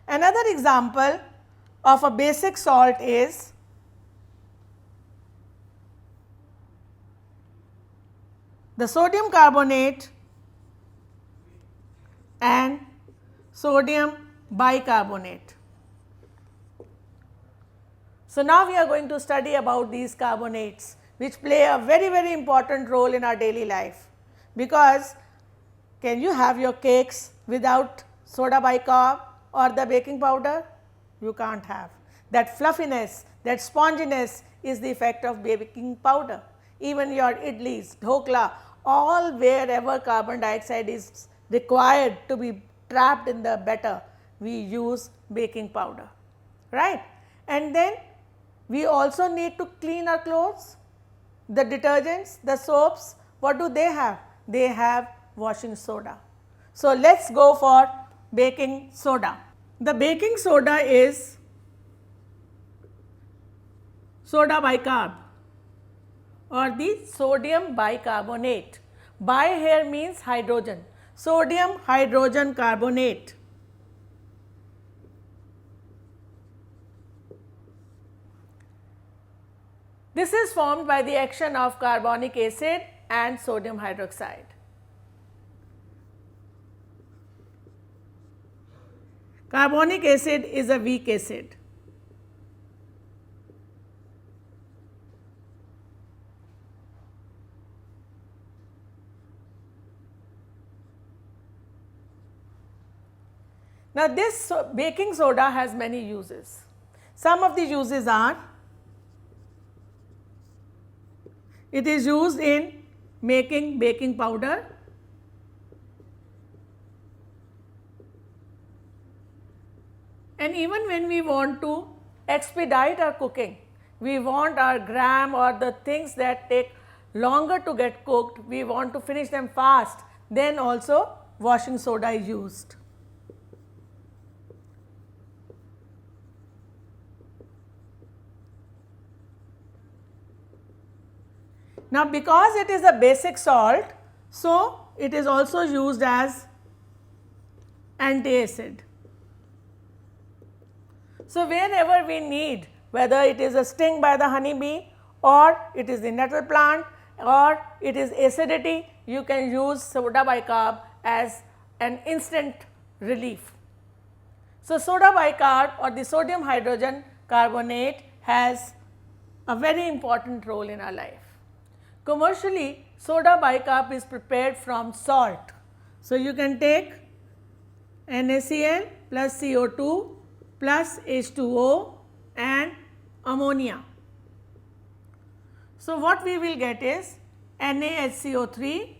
Another example of a basic salt is the sodium carbonate and sodium bicarbonate. So, now we are going to study about these carbonates which play a very important role in our daily life, because can you have your cakes without soda bicarb or the baking powder? You can't have. That fluffiness, that sponginess is the effect of baking powder. Even your idlis, dhokla, all wherever carbon dioxide is required to be trapped in the batter, we use baking powder, right. And then we also need to clean our clothes. The detergents, the soaps, what do they have? They have washing soda. So, let us go for baking soda. The baking soda is soda bicarb or the sodium bicarbonate. Bi here means hydrogen, sodium hydrogen carbonate. This is formed by the action of carbonic acid and sodium hydroxide. Carbonic acid is a weak acid. Now, this baking soda has many uses. Some of the uses are, it is used in making baking powder, and even when we want to expedite our cooking, we want our gram or the things that take longer to get cooked, we want to finish them fast, then also washing soda is used. Now, because it is a basic salt, so it is also used as antacid. So, wherever we need, whether it is a sting by the honey bee or it is the nettle plant or it is acidity, you can use soda bicarb as an instant relief. So, soda bicarb or the sodium hydrogen carbonate has a very important role in our life. Commercially, soda bicarb is prepared from salt. So, you can take NaCl plus CO2 plus H2O and ammonia. So, what we will get is NaHCO3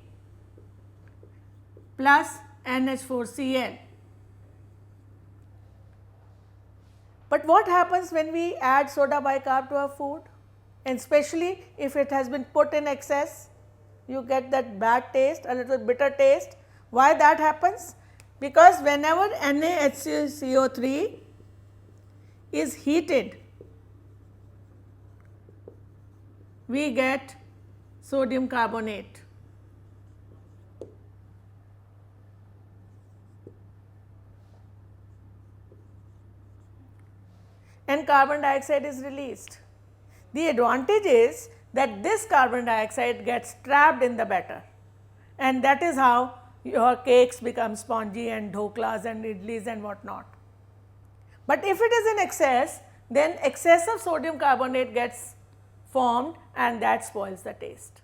plus NH4Cl. But what happens when we add soda bicarb to our food, and especially if it has been put in excess, you get that bad taste, a little bitter taste. Why that happens? Because whenever NaHCO3 is heated, we get sodium carbonate. And carbon dioxide is released. The advantage is that this carbon dioxide gets trapped in the batter, and that is how your cakes become spongy and dhoklas and idlis and what not. But if it is in excess, then excessive sodium carbonate gets formed and that spoils the taste.